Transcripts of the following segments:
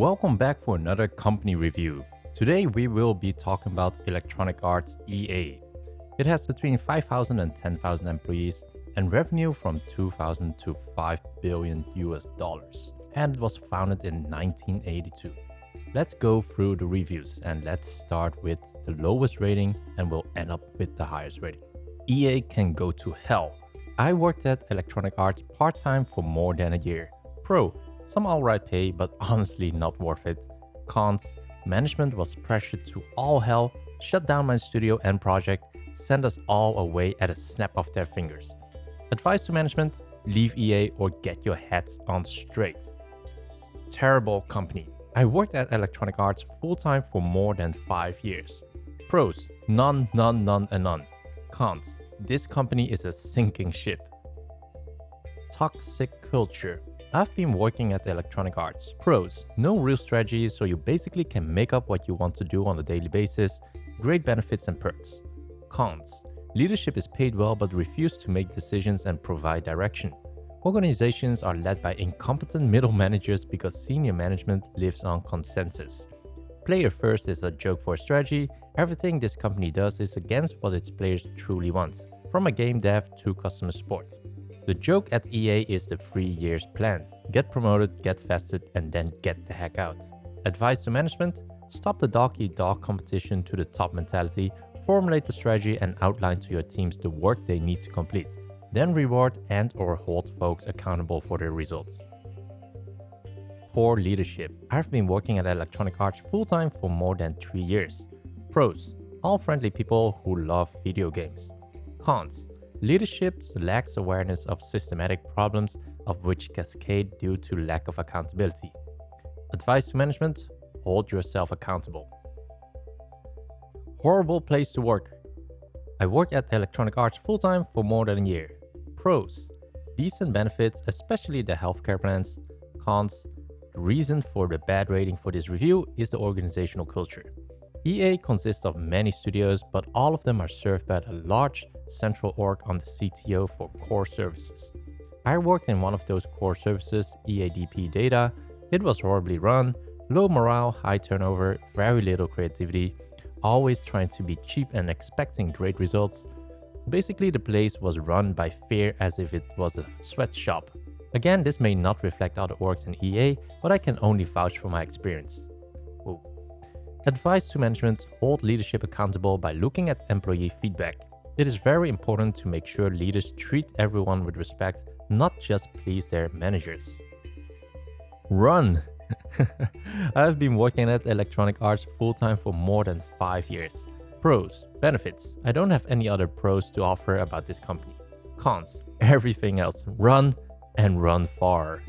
Welcome back for another company review. Today we will be talking about Electronic Arts EA. It has between 5,000 and 10,000 employees and revenue from 2,000 to 5 billion US dollars. And it was founded in 1982. Let's go through the reviews and let's start with the lowest rating and we'll end up with the highest rating. EA can go to hell. I worked at Electronic Arts part-time for more than a year. Pro, some alright pay, but honestly not worth it. Cons, management was pressured to all hell, shut down my studio and project, send us all away at a snap of their fingers. Advice to management, leave EA or get your heads on straight. Terrible company. I worked at Electronic Arts full-time for more than 5 years. Pros, none, and none. Cons, this company is a sinking ship. Toxic culture. I've been working at Electronic Arts. Pros, no real strategy, so you basically can make up what you want to do on a daily basis. Great benefits and perks. Cons, leadership is paid well but refuse to make decisions and provide direction. Organizations are led by incompetent middle managers because senior management lives on consensus. Player first is a joke for strategy. Everything this company does is against what its players truly want, from a game dev to customer support. The joke at EA is the 3 years plan. Get promoted, get vested, and then get the heck out. Advice to management, stop the dog-eat-dog competition to the top mentality, formulate the strategy and outline to your teams the work they need to complete. Then reward and/or hold folks accountable for their results. Poor leadership. I've been working at Electronic Arts full-time for more than 3 years. Pros, all friendly people who love video games. Cons, leadership lacks awareness of systematic problems of which cascade due to lack of accountability. Advice to management, hold yourself accountable. Horrible place to work. I worked at Electronic Arts full-time for more than a year. Pros, decent benefits, especially the healthcare plans. Cons, the reason for the bad rating for this review is the organizational culture. EA consists of many studios, but all of them are served by a large central org on the CTO for core services. I worked in one of those core services, EADP Data. It was horribly run, low morale, high turnover, very little creativity, always trying to be cheap and expecting great results. Basically, the place was run by fear as if it was a sweatshop. Again, this may not reflect other orgs in EA, but I can only vouch for my experience. Whoa. Advice to management, hold leadership accountable by looking at employee feedback. It is very important to make sure leaders treat everyone with respect, not just please their managers. Run! I've been working at Electronic Arts full-time for more than 5 years. Pros, benefits. I don't have any other pros to offer about this company. Cons, everything else. Run and run far.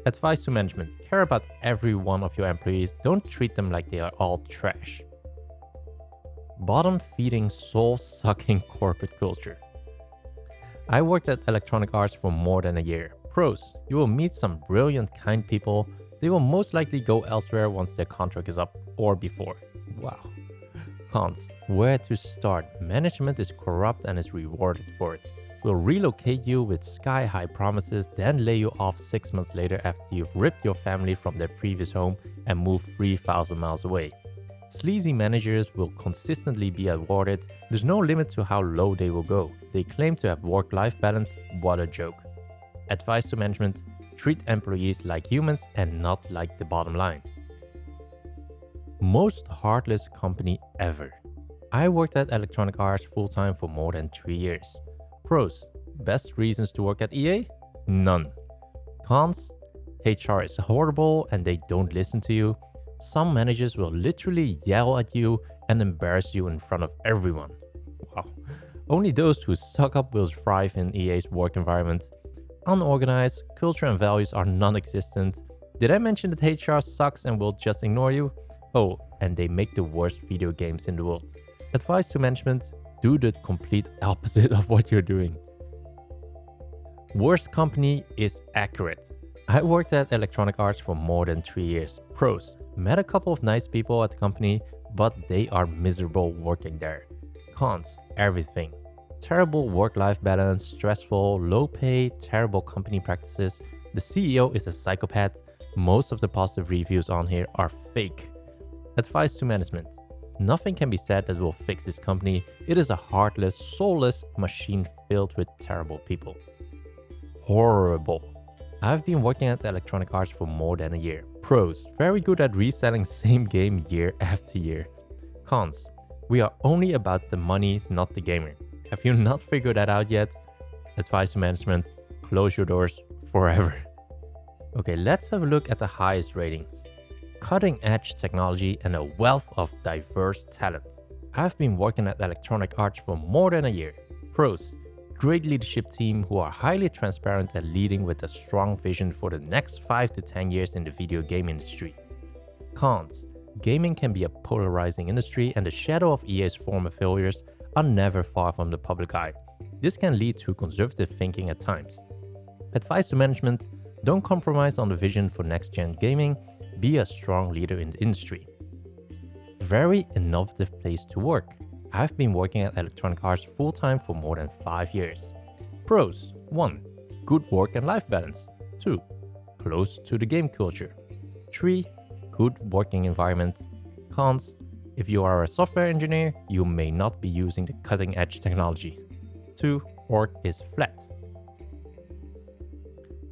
Advice to management, care about every one of your employees. Don't treat them like they are all trash. Bottom-feeding, soul-sucking corporate culture. I worked at Electronic Arts for more than a year. Pros, you will meet some brilliant, kind people. They will most likely go elsewhere once their contract is up or before. Wow. Cons, where to start? Management is corrupt and is rewarded for it. Will relocate you with sky-high promises, then lay you off 6 months later after you've ripped your family from their previous home and moved 3,000 miles away. Sleazy managers will consistently be awarded. There's no limit to how low they will go. They claim to have work-life balance. What a joke. Advice to management, treat employees like humans and not like the bottom line. Most heartless company ever. I worked at Electronic Arts full-time for more than 3 years. Pros, best reasons to work at EA? None. Cons, HR is horrible and they don't listen to you. Some managers will literally yell at you and embarrass you in front of everyone. Wow. Only those who suck up will thrive in EA's work environment. Unorganized, culture and values are non-existent. Did I mention that HR sucks and will just ignore you? Oh, and they make the worst video games in the world. Advice to management, do the complete opposite of what you're doing. Worst company is Askreddit. I worked at Electronic Arts for more than 3 years. Pros, met a couple of nice people at the company, but they are miserable working there. Cons, everything. Terrible work-life balance, stressful, low pay, terrible company practices. The CEO is a psychopath. Most of the positive reviews on here are fake. Advice to management. Nothing can be said that will fix this company. It is a heartless, soulless machine filled with terrible people. Horrible. I've been working at Electronic Arts for more than a year. Pros, very good at reselling same game year after year. Cons, we are only about the money, not the gamer. Have you not figured that out yet? Advice to management, close your doors forever. Okay, let's have a look at the highest ratings. Cutting edge technology and a wealth of diverse talent. I've been working at Electronic Arts for more than a year. Pros, great leadership team who are highly transparent and leading with a strong vision for the next 5 to 10 years in the video game industry. Cons, gaming can be a polarizing industry and the shadow of EA's former failures are never far from the public eye. This can lead to conservative thinking at times. Advice to management, don't compromise on the vision for next-gen gaming, be a strong leader in the industry. Very innovative place to work. I've been working at Electronic Arts full-time for more than 5 years. Pros: 1. Good work and life balance. 2. Close to the game culture. 3. Good working environment. Cons: if you are a software engineer, you may not be using the cutting-edge technology. 2. Org is flat.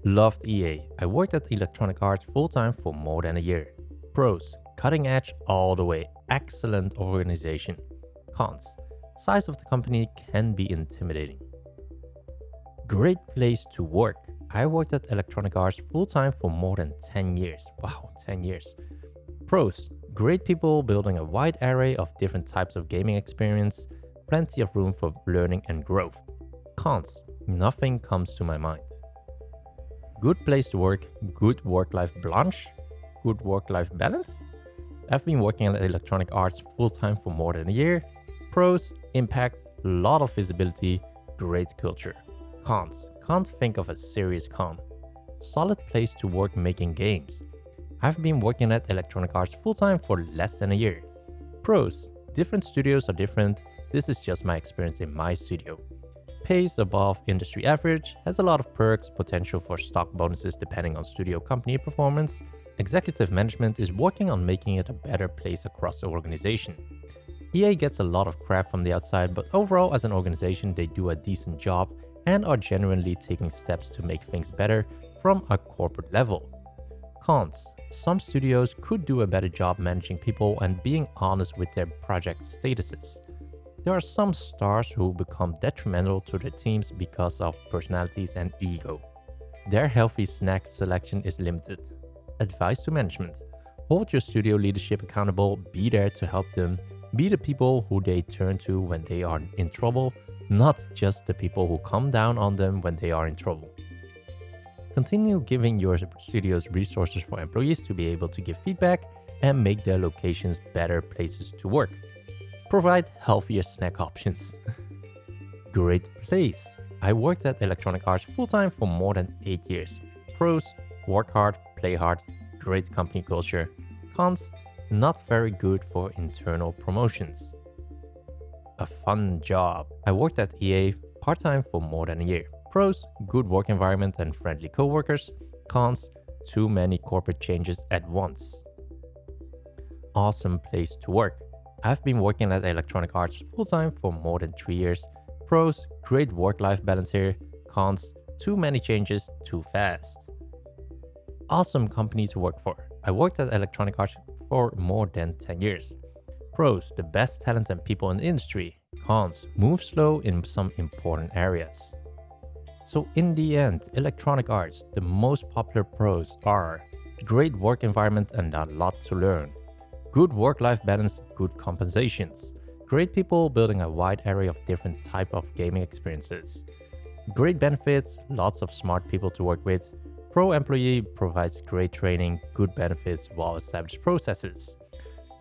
Loved EA. I worked at Electronic Arts full-time for more than a year. Pros: cutting edge all the way. Excellent organization. Cons: size of the company can be intimidating. Great place to work. I worked at Electronic Arts full-time for more than 10 years. Wow, 10 years. Pros: great people building a wide array of different types of gaming experience, plenty of room for learning and growth. Cons: nothing comes to my mind. Good place to work, good work-life balance, good work-life balance. I've been working at Electronic Arts full-time for more than a year. Pros: impact, lot of visibility, great culture. Cons: can't think of a serious con. Solid place to work making games. I've been working at Electronic Arts full-time for less than a year. Pros: different studios are different. This is just my experience in my studio. Pays above industry average, has a lot of perks, potential for stock bonuses depending on studio company performance. Executive management is working on making it a better place across the organization. EA gets a lot of crap from the outside, but overall as an organization they do a decent job and are genuinely taking steps to make things better from a corporate level. Cons: some studios could do a better job managing people and being honest with their project statuses. There are some stars who become detrimental to their teams because of personalities and ego. Their healthy snack selection is limited. Advice to management: hold your studio leadership accountable, be there to help them, be the people who they turn to when they are in trouble, not just the people who come down on them when they are in trouble. Continue giving your studio's resources for employees to be able to give feedback and make their locations better places to work. Provide healthier snack options. Great place. I worked at Electronic Arts full-time for more than 8 years. Pros: work hard, play hard, great company culture. Cons: not very good for internal promotions. A fun job. I worked at EA part-time for more than a year. Pros: good work environment and friendly coworkers. Cons: too many corporate changes at once. Awesome place to work. I've been working at Electronic Arts full-time for more than 3 years. Pros: great work-life balance here. Cons: too many changes too fast. Awesome company to work for. I worked at Electronic Arts for more than 10 years. Pros: the best talent and people in the industry. Cons: move slow in some important areas. So in the end, Electronic Arts, the most popular pros are great work environment and a lot to learn. Good work-life balance, good compensations. Great people building a wide array of different type of gaming experiences. Great benefits, lots of smart people to work with. Pro employee provides great training, good benefits, well-established processes.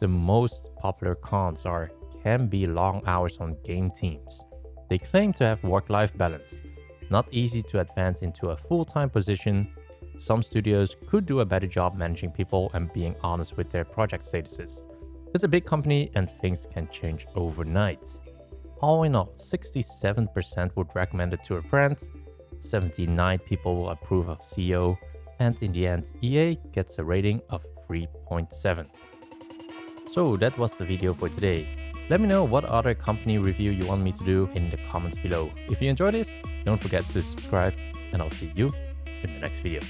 The most popular cons are can be long hours on game teams. They claim to have work-life balance. Not easy to advance into a full-time position. Some studios could do a better job managing people and being honest with their project statuses. It's a big company and things can change overnight. All in all, 67% would recommend it to a friend, 79 people will approve of CEO, And in the end, EA gets a rating of 3.7. So that was the video for today. Let me know what other company review you want me to do in the comments below. If you enjoyed this, don't forget to subscribe, and I'll see you in the next video.